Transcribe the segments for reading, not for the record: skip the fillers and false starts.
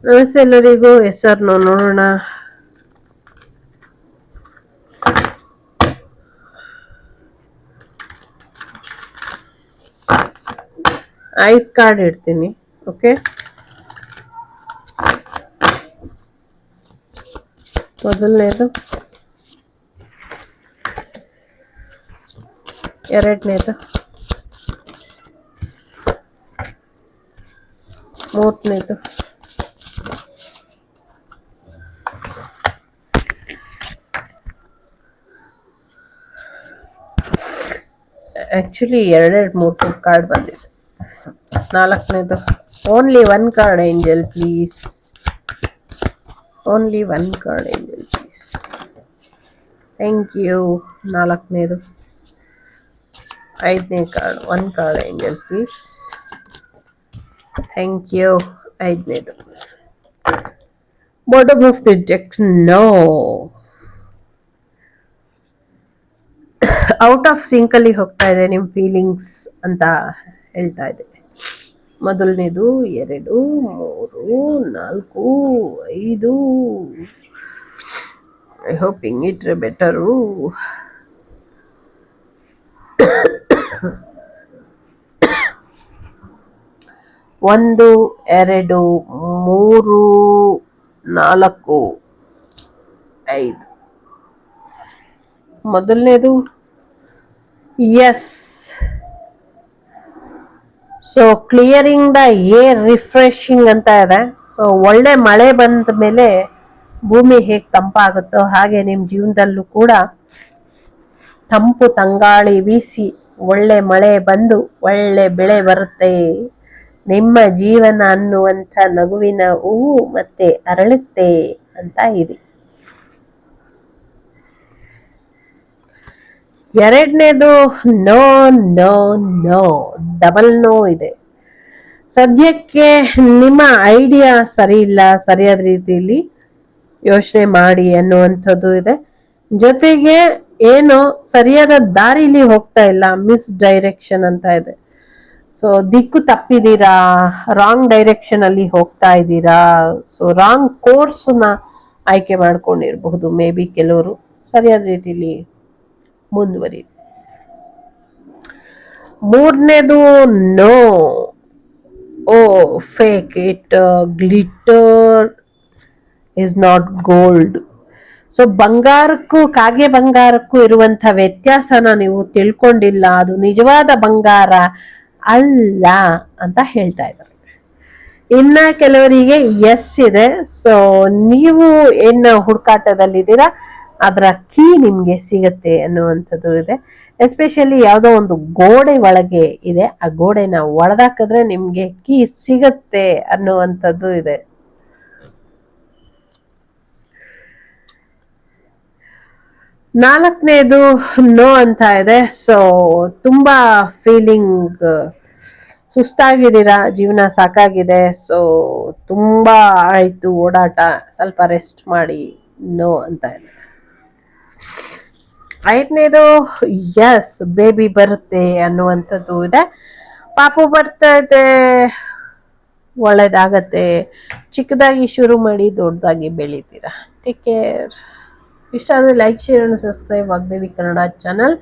ನಮಸ್ತೆ ಎಲ್ಲರಿಗೂ. ಹೆಸರು ನೋಡೋಣ. ಐದು ಕಾರ್ಡ್ ಇಡ್ತೀನಿ. ಓಕೆ, ಮೊದಲನೇದು, ಎರಡನೇದು, ಮೂರನೇದು, ಆಕ್ಚುಲಿ ಎರಡೆರಡು ಮೂರು ಕಾರ್ಡ್ ಬಂದಿದೆ. ನಾಲ್ಕನೇದು, only one card angel please. Only one card angel please. Thank you. ನಾಲ್ಕನೇದು, ಐದನೇ card, one card angel please. Thank you. ಐದನೇದು, bottom of the deck, no. Out of ಸಿಂಕಲ್ಲಿ ಹೋಗ್ತಾ ಇದೆ ನಿಮ್ಮ ಫೀಲಿಂಗ್ಸ್ ಅಂತ ಹೇಳ್ತಾ ಇದೆ. ಮೊದಲನೇದು, 2, 3, 4, 5. ಐ ಹೋಪ್ ಹಿಂಗಿಟ್ರೆ ಬೆಟರು. 1, 2, 3, 4, 5. ಮೊದಲನೇದು yes. So clearing the air, refreshing ಅಂತ ಇದೆ. ಸೊ ಒಳ್ಳೆ ಮಳೆ ಬಂದ ಮೇಲೆ ಭೂಮಿ ಹೇಗೆ ತಂಪಾಗುತ್ತೋ ಹಾಗೆ ನಿಮ್ಮ ಜೀವನದಲ್ಲೂ ಕೂಡ ತಂಪು ತಂಗಾಳಿ ಬೀಸಿ ಒಳ್ಳೆ ಮಳೆ ಬಂದು ಒಳ್ಳೆ ಬೆಳೆ ಬರುತ್ತೆ. ನಿಮ್ಮ ಜೀವನ ಅನ್ನುವಂಥ ನಗುವಿನ ಹೂವು ಮತ್ತೆ ಅರಳುತ್ತೆ ಅಂತ ಇದೆ. ಎರಡನೇದು, no no no, double no ಇದೆ. ಸದ್ಯಕ್ಕೆ ನಿಮ್ಮ ಐಡಿಯಾ ಸರಿ ಇಲ್ಲ, ಸರಿಯಾದ ರೀತಿಯಲ್ಲಿ ಯೋಚನೆ ಮಾಡಿ ಅನ್ನುವಂಥದ್ದು ಇದೆ. ಜೊತೆಗೆ ಏನೋ ಸರಿಯಾದ ದಾರಿಲಿ ಹೋಗ್ತಾ ಇಲ್ಲ, ಮಿಸ್ ಡೈರೆಕ್ಷನ್ ಅಂತ ಇದೆ. ಸೊ ದಿಕ್ಕು ತಪ್ಪಿದ್ದೀರಾ, ರಾಂಗ್ ಡೈರೆಕ್ಷನ್ ಅಲ್ಲಿ ಹೋಗ್ತಾ ಇದ್ದೀರಾ. ಸೊ ರಾಂಗ್ ಕೋರ್ಸ್ನ ಆಯ್ಕೆ ಮಾಡ್ಕೊಂಡಿರಬಹುದು. ಮೇ ಬಿ ಕೆಲವರು ಸರಿಯಾದ ರೀತಿಯಲ್ಲಿ ಮುಂದುವರಿ. ಮೂರನೇದು, no. Oh fake it, glitter is not gold. So ಬಂಗಾರಕ್ಕೂ ಕಾಗೆ ಬಂಗಾರಕ್ಕೂ ಇರುವಂತ ವ್ಯತ್ಯಾಸನ ನೀವು ತಿಳ್ಕೊಂಡಿಲ್ಲ, ಅದು ನಿಜವಾದ ಬಂಗಾರ ಅಲ್ಲ ಅಂತ ಹೇಳ್ತಾ ಇದ್ದಾರೆ. ಇನ್ನ ಕೆಲವರಿಗೆ ಎಸ್ ಇದೆ. ಸೊ ನೀವು ಏನ ಹುಡುಕಾಟದಲ್ಲಿದ್ದೀರಾ ಅದರ ಕೀ ನಿಮ್ಗೆ ಸಿಗತ್ತೆ ಅನ್ನುವಂಥದ್ದು ಇದೆ. ಎಸ್ಪೆಷಲಿ ಯಾವುದೋ ಒಂದು ಗೋಡೆ ಒಳಗೆ ಇದೆ, ಆ ಗೋಡೆನ ಒಡೆದಾಕಿದ್ರೆ ನಿಮ್ಗೆ ಕೀ ಸಿಗತ್ತೆ ಅನ್ನುವಂಥದ್ದು ಇದೆ. ನಾಲ್ಕನೇದು, ನೋ ಅಂತ ಇದೆ. ಸೊ ತುಂಬಾ ಫೀಲಿಂಗ್ ಸುಸ್ತಾಗಿದ್ದೀರಾ, ಜೀವನ ಸಾಕಾಗಿದೆ. ಸೊ ತುಂಬಾ ಆಯ್ತು ಓಡಾಟ, ಸ್ವಲ್ಪ ರೆಸ್ಟ್ ಮಾಡಿ, ನೋ ಅಂತ ಇದೆ. ಐದನೇದು, ಎಸ್, ಬೇಬಿ ಬರುತ್ತೆ ಅನ್ನುವಂಥದ್ದು ಇದೆ. ಪಾಪು ಬರ್ತಾ ಇದೆ, ಒಳ್ಳೇದಾಗತ್ತೆ. ಚಿಕ್ಕದಾಗಿ ಶುರು ಮಾಡಿ ದೊಡ್ಡದಾಗಿ ಬೆಳಿತೀರಾ. Take care. ಇಷ್ಟ ಆದರೆ like, share and subscribe Vagdevi Kannada channel.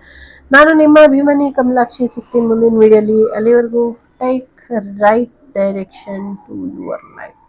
ನಾನು ನಿಮ್ಮ ಅಭಿಮಾನಿ ಕಮಲಾಕ್ಷಿ. ಸಿಗ್ತೀನಿ ಮುಂದಿನ ವಿಡಿಯೋಲಿ. ಅಲ್ಲಿವರೆಗೂ take right direction to your life.